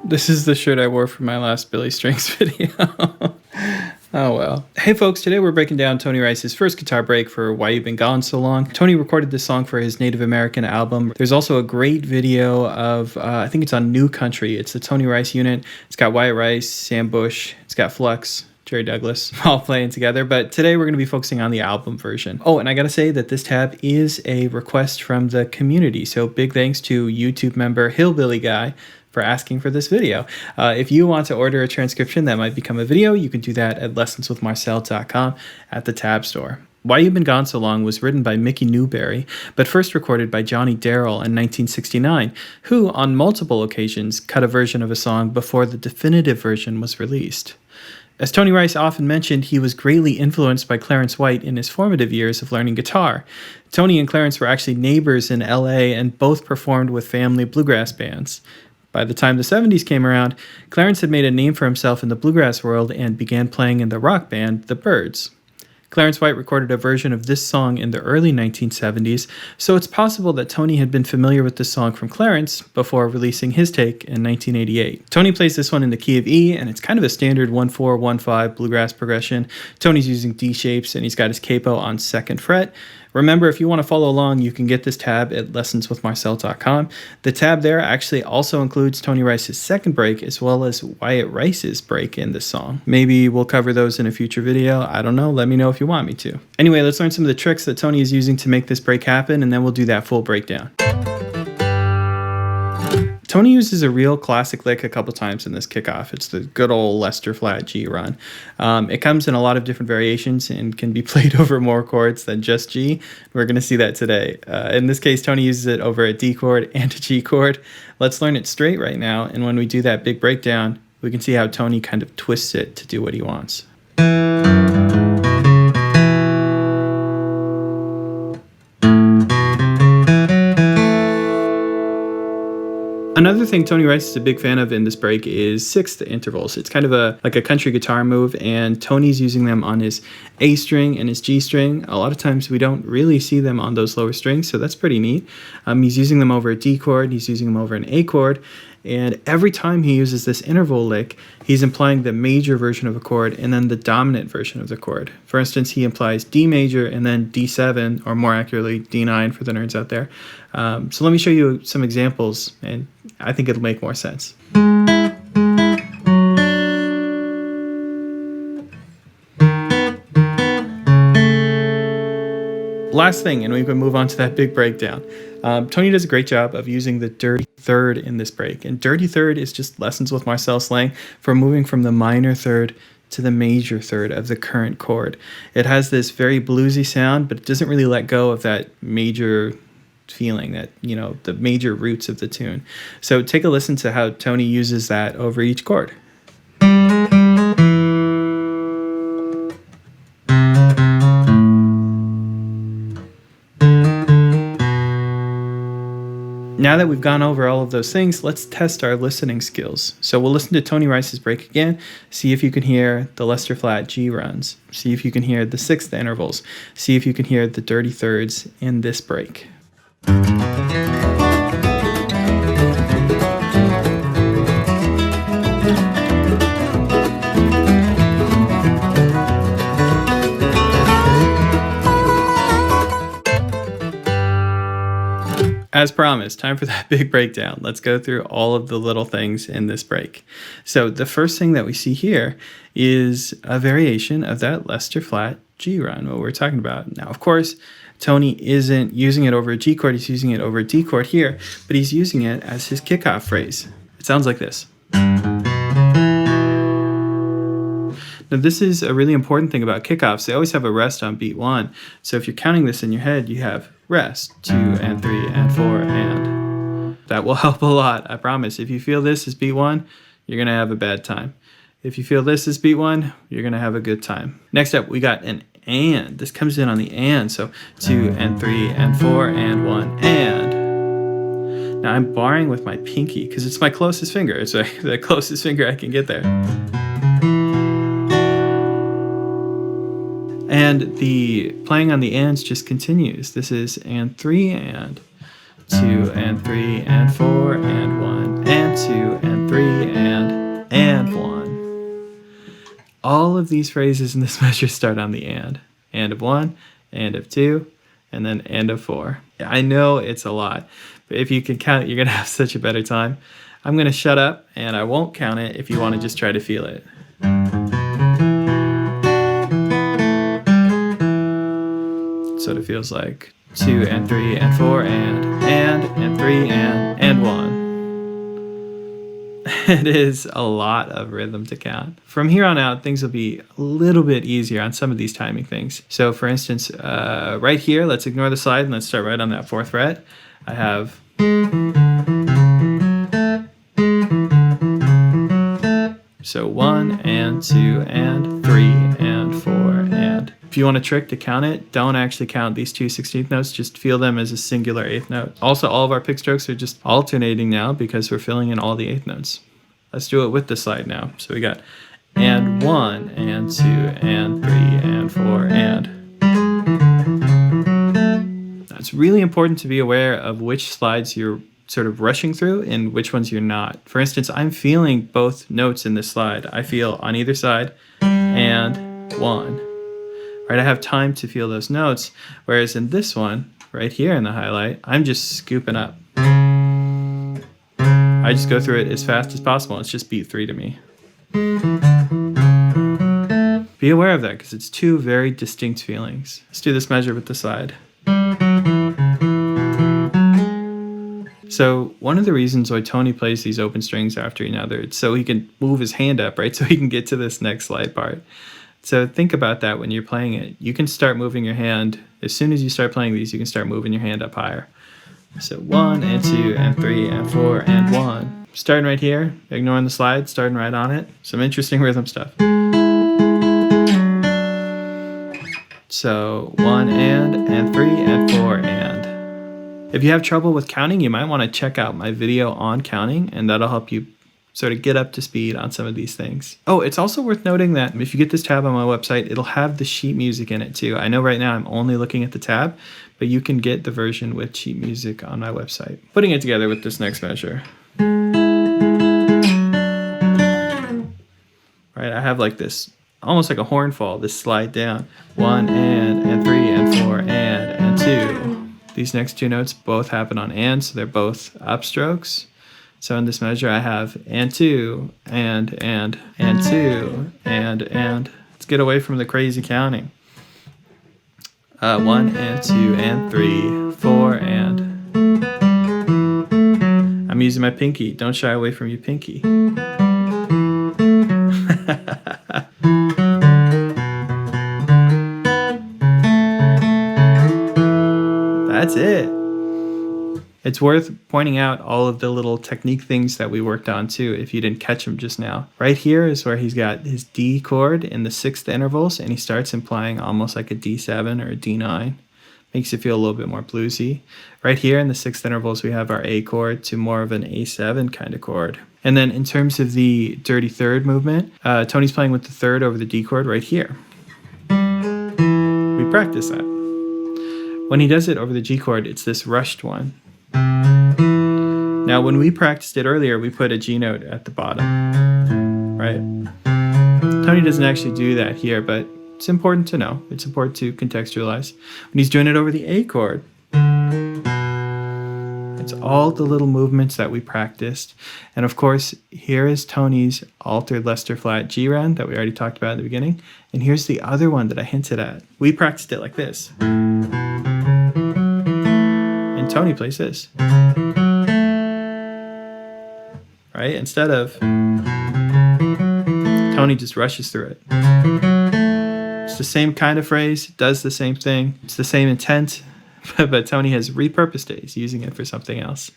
This is the shirt I wore for my last Billy Strings video. Oh well. Hey folks, today we're breaking down Tony Rice's first guitar break for Why You've Been Gone So Long. Tony recorded this song for his Native American album. There's also a great video of, I think it's on New Country. It's the Tony Rice unit. It's got Wyatt Rice, Sam Bush, it's got Flux, Jerry Douglas, all playing together. But today we're going to be focusing on the album version. Oh, and I got to say that this tab is a request from the community. So big thanks to YouTube member Hillbilly Guy for asking for this video. If you want to order a transcription that might become a video, you can do that at lessonswithmarcel.com at the tab store. Why You've Been Gone So Long was written by Mickey Newberry, but first recorded by Johnny Darrell in 1969, who on multiple occasions cut a version of a song before the definitive version was released. As Tony Rice often mentioned, he was greatly influenced by Clarence White in his formative years of learning guitar. Tony and Clarence were actually neighbors in LA and both performed with family bluegrass bands. By the time the 70s came around, Clarence had made a name for himself in the bluegrass world and began playing in the rock band The Byrds. Clarence White recorded a version of this song in the early 1970s, so it's possible that Tony had been familiar with this song from Clarence before releasing his take in 1988. Tony plays this one in the key of E, and it's kind of a standard 1-4-1-5 bluegrass progression. Tony's using D shapes, and he's got his capo on 2nd fret. Remember, if you want to follow along, you can get this tab at lessonswithmarcel.com. The tab there actually also includes Tony Rice's second break as well as Wyatt Rice's break in this song. Maybe we'll cover those in a future video. I don't know. Let me know if you want me to. Anyway, let's learn some of the tricks that Tony is using to make this break happen, and then we'll do that full breakdown. Tony uses a real classic lick a couple times in this kickoff. It's the good old Lester flat G run. It comes in a lot of different variations and can be played over more chords than just G. We're going to see that today. In this case, Tony uses it over a D chord and a G chord. Let's learn it straight right now, and when we do that big breakdown, we can see how Tony kind of twists it to do what he wants. Another thing Tony Rice is a big fan of in this break is sixth intervals. It's kind of like a country guitar move, and Tony's using them on his A string and his G string. A lot of times we don't really see them on those lower strings, so that's pretty neat. He's using them over a D chord, he's using them over an A chord, and every time he uses this interval lick, he's implying the major version of a chord and then the dominant version of the chord. For instance, he implies D major and then D7, or more accurately, D9 for the nerds out there. So let me show you some examples, and I think it'll make more sense. Last thing, and we can move on to that big breakdown. Tony does a great job of using the dirty third in this break. And dirty third is just Lessons with Marcel slang for moving from the minor third to the major third of the current chord. It has this very bluesy sound, but it doesn't really let go of that major feeling, that, you know, the major roots of the tune. So take a listen to how Tony uses that over each chord. Now that we've gone over all of those things, let's test our listening skills. So we'll listen to Tony Rice's break again, see if you can hear the Lester flat G runs, see if you can hear the sixth intervals, see if you can hear the dirty thirds in this break. As promised, time for that big breakdown. Let's go through all of the little things in this break. So the first thing that we see here is a variation of that Lester flat G run, what we're talking about. Now, of course, Tony isn't using it over a G chord, he's using it over a D chord here, but he's using it as his kickoff phrase. It sounds like this. Now, this is a really important thing about kickoffs. They always have a rest on beat 1. So if you're counting this in your head, you have rest, 2 and 3 and 4, and that will help a lot, I promise. If you feel this is beat 1, you're going to have a bad time. If you feel this is beat 1, you're going to have a good time. Next up, we got an and. This comes in on the and, so 2 and 3 and 4 and 1 and. Now I'm barring with my pinky because it's my closest finger. It's the closest finger I can get there. And the playing on the ands just continues. This is and 3 and 2 and 3 and 4 and 1 and 2 and 3 3, and 1. All of these phrases in this measure start on the and of 1, and of 2, and then and of 4. I know it's a lot, but if you can count it, you're going to have such a better time. I'm going to shut up, and I won't count it if you want to just try to feel it. So it feels like 2 and 3 and 4 and 3 and 1. It is a lot of rhythm to count. From here on out, things will be a little bit easier on some of these timing things. So for instance, right here, let's ignore the slide and let's start right on that 4th fret. I have so 1 and 2 and 3 and 4 and. If you want a trick to count it, don't actually count these 2 16th notes, just feel them as a singular 8th note. Also, all of our pick strokes are just alternating now because we're filling in all the 8th notes. Let's do it with the slide now. So we got and 1 and 2 and 3 and 4 and. Now, it's really important to be aware of which slides you're sort of rushing through and which ones you're not. For instance, I'm feeling both notes in this slide. I feel on either side and 1. Right, I have time to feel those notes, whereas in this one, right here in the highlight, I'm just scooping up. I just go through it as fast as possible. It's just beat 3 to me. Be aware of that because it's 2 very distinct feelings. Let's do this measure with the side. So one of the reasons why Tony plays these open strings after another, it's so he can move his hand up, right? So he can get to this next slide part. So think about that when you're playing it. You can start moving your hand. As soon as you start playing these, you can start moving your hand up higher. So 1 and 2 and 3 and 4 and 1. Starting right here, ignoring the slide, starting right on it. Some interesting rhythm stuff. So 1 and 3 and 4 and. If you have trouble with counting, you might want to check out my video on counting, and that'll help you sort of get up to speed on some of these things. Oh, it's also worth noting that if you get this tab on my website, it'll have the sheet music in it too. I know right now I'm only looking at the tab, but you can get the version with sheet music on my website. Putting it together with this next measure. Right, I have like this, almost like a horn fall, this slide down. 1 and 3 and 4 and 2. These next 2 notes both happen on and, so they're both upstrokes. So in this measure, I have and 2 and 2 and. Let's get away from the crazy counting. 1 and 2 and 3, 4 and. I'm using my pinky. Don't shy away from your pinky. That's it. It's worth pointing out all of the little technique things that we worked on too, if you didn't catch them just now. Right here is where he's got his D chord in the 6th intervals, and he starts implying almost like a D7 or a D9. Makes it feel a little bit more bluesy. Right here in the 6th intervals, we have our A chord to more of an A7 kind of chord. And then in terms of the dirty third movement, Tony's playing with the 3rd over the D chord right here. We practice that. When he does it over the G chord, it's this rushed one. Now, when we practiced it earlier, we put a G note at the bottom, right? Tony doesn't actually do that here, but it's important to know. It's important to contextualize. When he's doing it over the A chord, it's all the little movements that we practiced. And of course, here is Tony's altered Leicester flat G run that we already talked about at the beginning. And here's the other one that I hinted at. We practiced it like this. And Tony plays this. Right? Instead of, Tony just rushes through it. It's the same kind of phrase, does the same thing. It's the same intent, but Tony has repurposed it. He's using it for something else.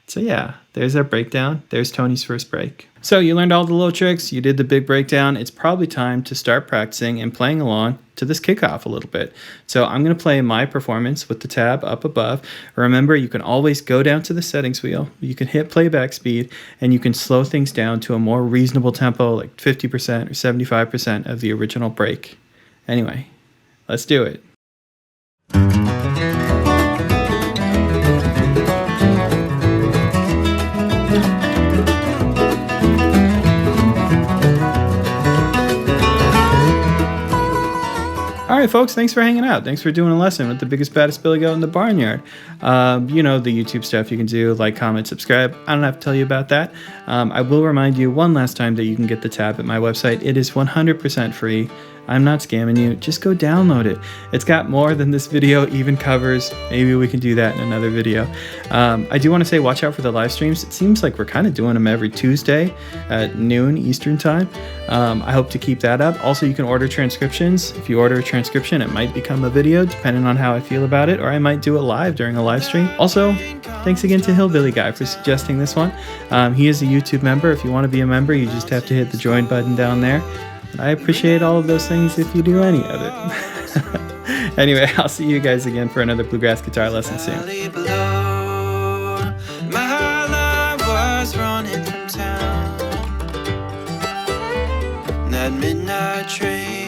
So yeah, there's our breakdown. There's Tony's first break. So you learned all the little tricks. You did the big breakdown. It's probably time to start practicing and playing along to this kickoff a little bit. So I'm going to play my performance with the tab up above. Remember, you can always go down to the settings wheel. You can hit playback speed, and you can slow things down to a more reasonable tempo, like 50% or 75% of the original break. Anyway, let's do it. right, folks, thanks for hanging out. Thanks for doing a lesson with the biggest, baddest Billy Goat in the barnyard. You know, the YouTube stuff you can do, like, comment, subscribe. I don't have to tell you about that. I will remind you one last time that you can get the tab at my website. It is 100% free. I'm not scamming you. Just go download it. It's got more than this video even covers. Maybe we can do that in another video. I do want to say watch out for the live streams. It seems like we're kind of doing them every Tuesday at noon Eastern time. I hope to keep that up. Also, you can order transcriptions. If you order a transcription, it might become a video depending on how I feel about it, or I might do it live during a live stream. Also, thanks again to Hillbilly Guy for suggesting this one. He is a YouTube member. If you want to be a member, you just have to hit the join button down there. I appreciate all of those things if you do any of it. Anyway, I'll see you guys again for another Bluegrass guitar lesson soon. My love was running from town. That midnight train